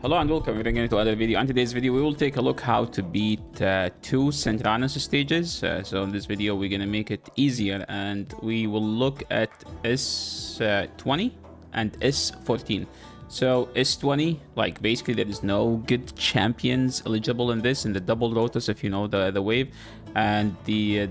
Hello and welcome again to another video. In today's video, we will take a look how to beat two SINTRANOS stages. So in this video, we're gonna make it easier, and we will look at S20 and S14. So S20, like basically there is no good champions eligible in this, in the double Rotos, if you know the wave, and the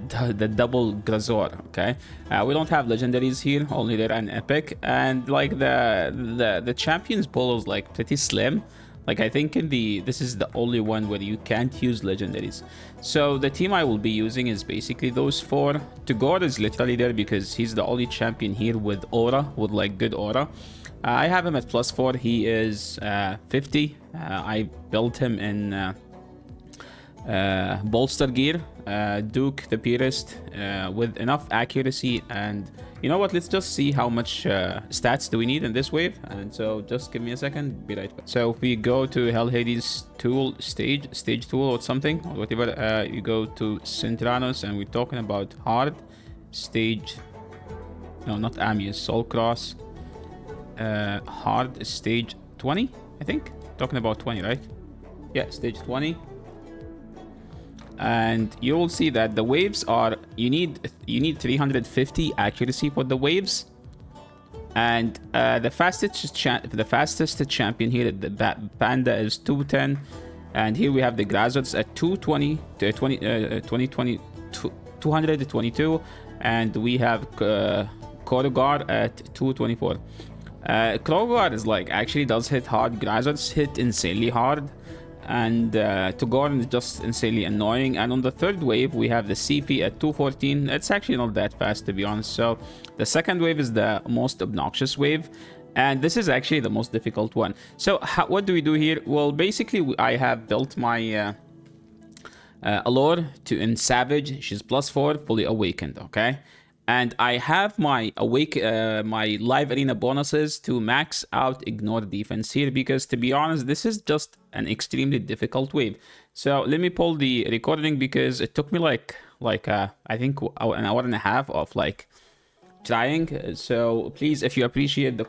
double Grazor. Okay, we don't have legendaries here, only they're an epic, and like the champions pool is like pretty slim. Like I think this is the only one where you can't use legendaries. So the team I will be using is basically those four. Tugor is literally there because he's the only champion here with aura, with like good aura. I have him at +4. He is 50. I built him in bolster gear, Duke the Purist, with enough accuracy. And you know what, let's just see how much stats do we need in this wave. And so just give me a second, be right back. So if we go to Hell Hades tool stage tool or something or whatever, you go to SINTRANOS, and we're talking about hard stage, no, not Amius, Soul Cross, hard stage 20, I think, talking about 20, right? Yeah, stage 20. And you will see that the waves are, you need 350 accuracy for the waves, and the fastest champion here, the Panda, is 210, and here we have the Grazords at 220 to 222, and we have Krogar at 224. Krogar is like actually does hit hard. Grazords hit insanely hard, and Tugor is just insanely annoying. And on the third wave we have the Sifi at 214. It's actually not that fast, to be honest. So the second wave is the most obnoxious wave, and this is actually the most difficult one. So what do we do here? Well, basically I have built my Allure in Savage. She's +4, fully awakened. Okay, and I have my my live arena bonuses to max out ignore defense here, because to be honest, this is just an extremely difficult wave. So let me pull the recording, because it took me like I think an hour and a half of like trying. So please, if you appreciate the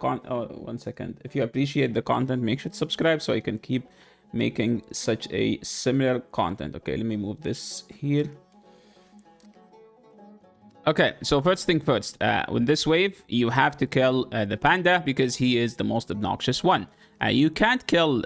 if you appreciate the content, make sure to subscribe so I can keep making such a similar content. Okay, let me move this here. Okay, so first thing first, with this wave, you have to kill the Panda, because he is the most obnoxious one. You can't kill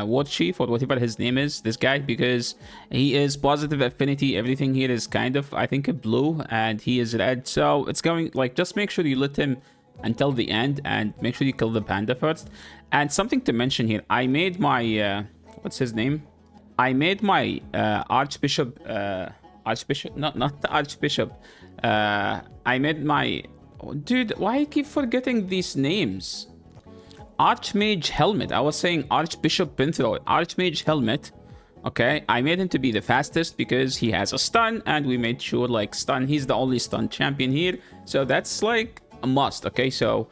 War Chief or whatever his name is, this guy, because he is positive affinity. Everything here is kind of, I think, blue, and he is red. So it's going, like, just make sure you let him until the end, and make sure you kill the Panda first. And something to mention here, I made my, what's his name? I made my Archbishop, not the Archbishop. I made my... Oh, dude, why I keep forgetting these names? Archmage Helmet. I was saying Archbishop Pinthrow. Archmage Helmet. Okay, I made him to be the fastest because he has a stun, and we made sure, like, stun. He's the only stun champion here, so that's like a must. Okay, so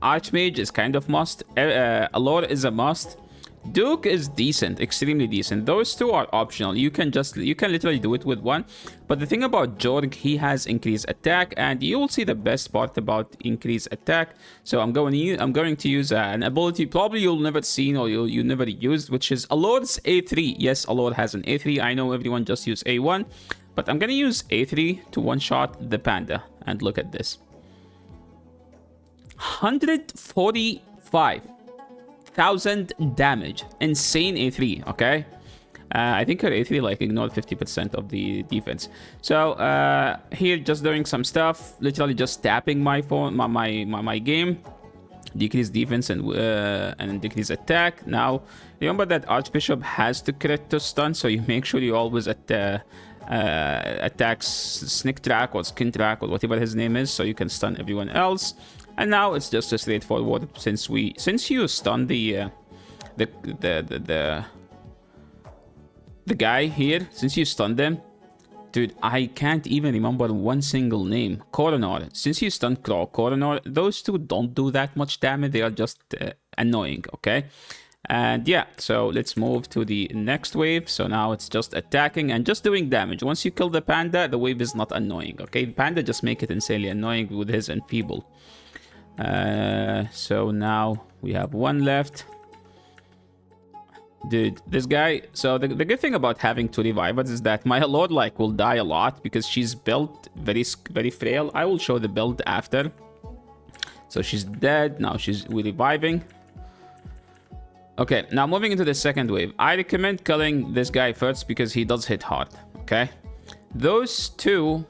Archmage is kind of must. Allure is a must. Duke is decent, extremely decent. Those two are optional. You can literally do it with one. But the thing about Jorg, he has increased attack, and you will see the best part about increased attack. So I'm going to use an ability probably you'll never seen or you never used, which is Allure's A3. Yes, Allure has an A3. I know everyone just use A1, but I'm gonna use A3 to one-shot the Panda. And look at this, 145,000 damage. Insane A3. Okay, I think her A3 like ignored 50% of the defense. So here just doing some stuff, literally just tapping my phone, my game, decrease defense and decrease attack. Now remember that Archbishop has to crit to stun, so you make sure you always attacks Snick Track or Skin Track or whatever his name is, so you can stun everyone else. And now it's just a straightforward, since you stun the guy here, since you stun them, dude, I can't even remember one single name. Coronor, since you stun Coronor, those two don't do that much damage. They are just annoying. Okay, and yeah, so let's move to the next wave. So now it's just attacking and just doing damage. Once you kill the Panda, the wave is not annoying. Okay, the Panda just make it insanely annoying with his enfeeble. So now we have one left. Dude, this guy... So the good thing about having 2 revivers is that my Lord like will die a lot because she's built very frail. I will show the build after. So she's dead. Now we're reviving. Okay, now moving into the second wave. I recommend killing this guy first because he does hit hard, okay? Those two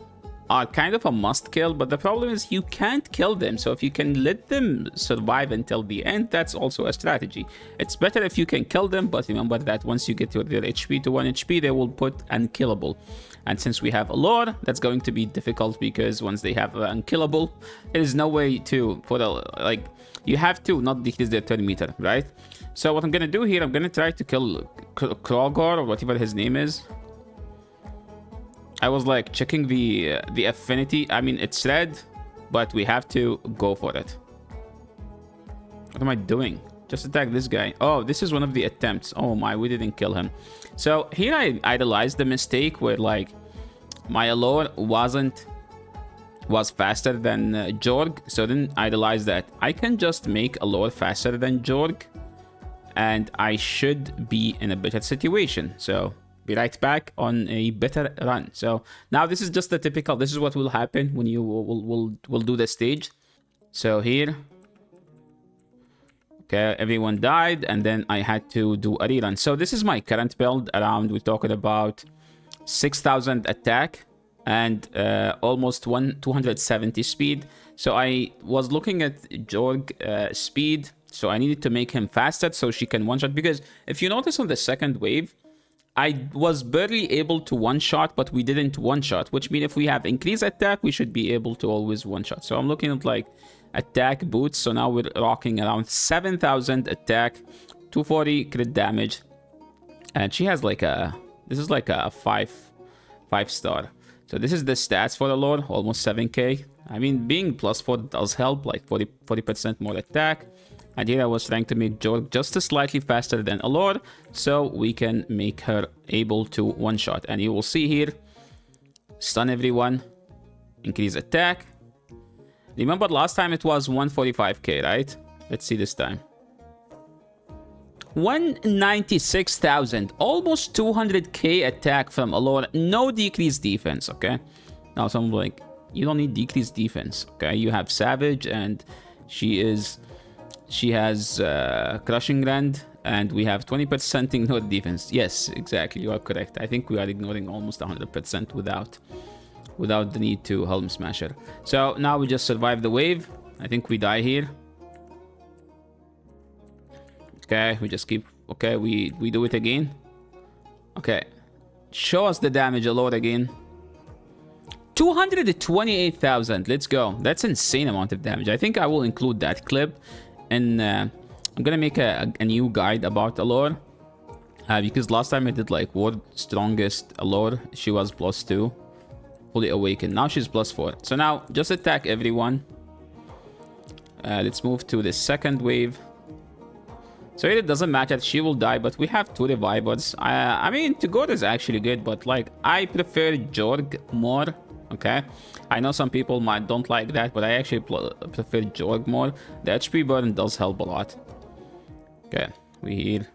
are kind of a must kill, but the problem is you can't kill them. So if you can let them survive until the end, that's also a strategy. It's better if you can kill them, but remember that once you get your HP to 1 HP, they will put unkillable. And since we have Allure, that's going to be difficult because once they have unkillable, there is no way to put a... like, you have to not decrease their turn meter, right? So what I'm gonna do here, I'm gonna try to kill Krogor or whatever his name is. I was like checking the affinity. I mean, it's red, but we have to go for it. What am I doing? Just attack this guy. Oh, this is one of the attempts. Oh my, we didn't kill him. So here I idolized the mistake where like my Allure was faster than Jorg. So then idolize that. I can just make Allure faster than Jorg, and I should be in a better situation. So be right back on a better run. So now this is just the typical, this is what will happen when you will do the stage. So here, okay, everyone died, and then I had to do a rerun. So this is my current build. Around, we're talking about 6,000 attack and almost 270 speed. So I was looking at Jorg speed, so I needed to make him faster so she can one-shot. Because if you notice on the second wave, I was barely able to one-shot, but we didn't one-shot, which means if we have increased attack, we should be able to always one-shot. So I'm looking at like attack boots. So now we're rocking around 7,000 attack, 240 crit damage, and she has like a... this is like a 5-star. So this is the stats for the Lord, almost 7k. I mean, being +4 does help, like 40% more attack. And here I was trying to make Jorg just slightly faster than Allure, so we can make her able to one-shot. And you will see here, stun everyone, increase attack. Remember last time it was 145k, right? Let's see this time. 196,000, almost 200k attack from Allure, no decreased defense, okay? Now someone like, you don't need decreased defense, okay? You have Savage, and she has Crushing Rend, and we have 20% ignored defense. Yes, exactly, you are correct. I think we are ignoring almost 100% without the need to Helm Smasher. So now we just survive the wave. I think we die here. Okay, we just keep... okay, we do it again. Okay, show us the damage a lot again. 228,000, let's go. That's insane amount of damage. I think I will include that clip, and I'm gonna make a new guide about Allure, because last time I did like world strongest Allure, she was +2, fully awakened. Now she's +4. So now just attack everyone. Let's move to the second wave. So it doesn't matter, she will die, but we have 2 revivals. I mean, Tugor is actually good, but like I prefer Jorg more. Okay, I know some people don't like that, but I actually prefer Jorg more. The HP burn does help a lot. Okay, we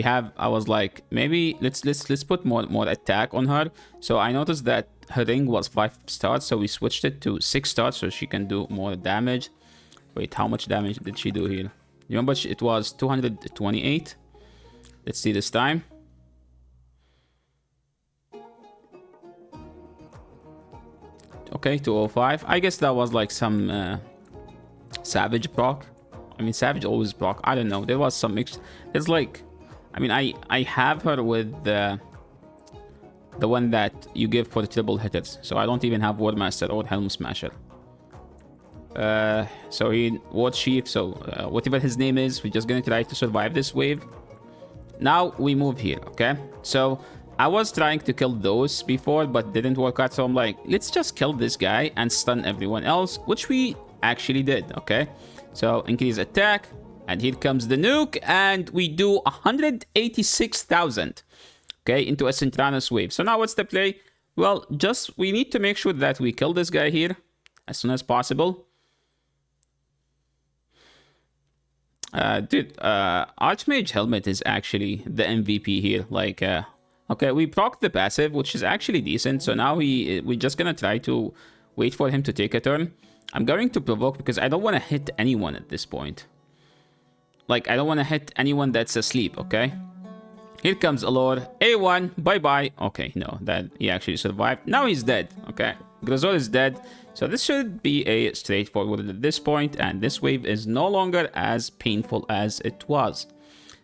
have... I was like, maybe let's put more attack on her. So I noticed that her ring was 5 stars, so we switched it to 6 stars so she can do more damage. Wait, how much damage did she do here? Remember, it was 228. Let's see this time. Okay, 205. I guess that was like some Savage proc. I mean, Savage always proc. I don't know. There was some mix. There's like... I mean, I have her with the one that you give for the triple hitters. So I don't even have Wardmaster or Helm Smasher. So he... Ward Chief. So whatever his name is, we're just gonna try to survive this wave. Now we move here, okay? So I was trying to kill those before, but didn't work out. So I'm like, let's just kill this guy and stun everyone else, which we actually did, okay? So increase attack, and here comes the nuke, and we do 186,000, okay, into a SINTRANOS wave. So now what's the play? Well, we need to make sure that we kill this guy here as soon as possible. Dude, Archmage Helmet is actually the MVP here. Like, okay, we proc the passive, which is actually decent. So now we're just gonna try to wait for him to take a turn. I'm going to provoke because I don't want to hit anyone at this point. Like, I don't want to hit anyone that's asleep, okay? Here comes Allure. A1, bye-bye. Okay, no, that he actually survived. Now he's dead, okay? Grazor is dead. So this should be a straightforward at this point, and this wave is no longer as painful as it was.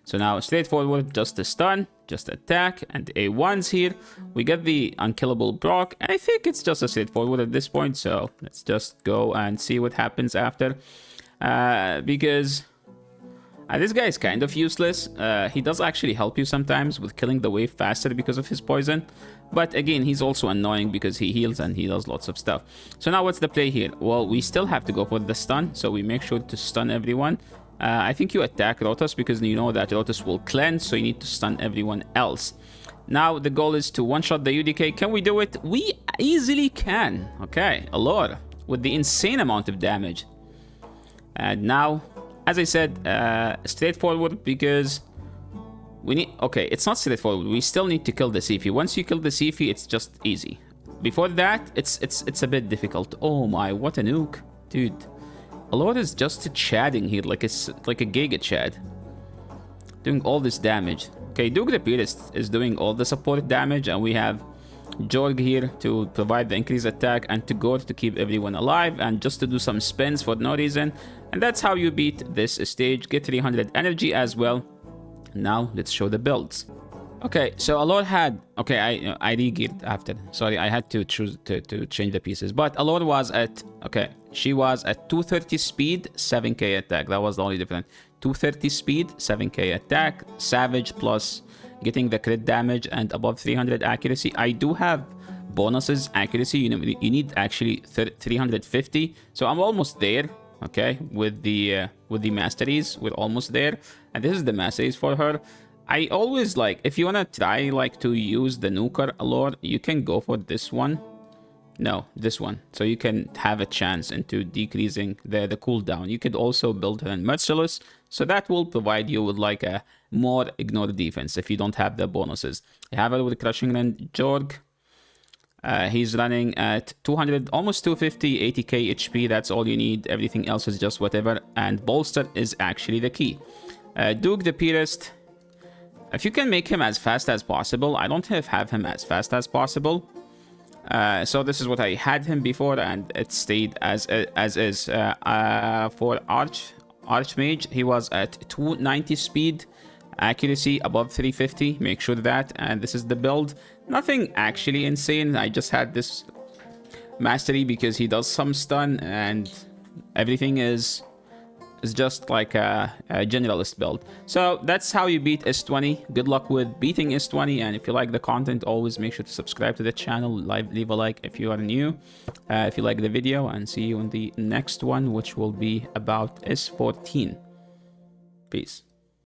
So now straightforward, just a stun, just attack, and A1's here. We get the unkillable Brock, and I think it's just a straightforward at this point, so let's just go and see what happens after. Because this guy is kind of useless. He does actually help you sometimes with killing the wave faster because of his poison. But again, he's also annoying because he heals and he does lots of stuff. So now what's the play here? Well, we still have to go for the stun. So we make sure to stun everyone. I think you attack Rotos because you know that Rotos will cleanse. So you need to stun everyone else. Now the goal is to one-shot the UDK. Can we do it? We easily can. Okay, Allure with the insane amount of damage. And now, as I said, straightforward because we need... Okay, it's not straightforward. We still need to kill the Sifi. Once you kill the Sifi, it's just easy. Before that, it's a bit difficult. Oh my, what a nuke. Dude, Allure is just chadding here like a Giga Chad. Doing all this damage. Okay, Duke the Purist is doing all the support damage, and we have Jorg here to provide the increased attack, and Tagore to keep everyone alive, and just to do some spins for no reason. And that's how you beat this stage. Get 300 energy as well. Now let's show the builds. Okay, so Allure had... Okay, I re-geared after. Sorry, I had to choose to change the pieces. But Allure was at... Okay, she was at 230 speed, 7k attack. That was the only difference. 230 speed, 7k attack. Savage plus getting the crit damage and above 300 accuracy. I do have bonuses accuracy. You need actually 350. So I'm almost there. Okay, with the masteries, we're almost there, and this is the masteries for her. I always like, if you want to try like to use the nuker Allure, you can go for this one. No, this one, so you can have a chance into decreasing the cooldown. You could also build her in Merciless, so that will provide you with like a more ignored defense if you don't have the bonuses. You have her with Crushing Rend Jorg. He's running at 200, almost 250, 80k HP. That's all you need. Everything else is just whatever. And Bolster is actually the key. Duke the Purist. If you can make him as fast as possible. I don't have him as fast as possible. So this is what I had him before, and it stayed as is. For Archmage, he was at 290 speed. Accuracy above 350, make sure that, and this is the build. Nothing actually insane. I just had this mastery because he does some stun, and everything is just like a generalist build. So that's how you beat S20. Good luck with beating S20, and if you like the content, always make sure to subscribe to the channel, leave a like if you are new, if you like the video, and see you in the next one, which will be about S14. Peace.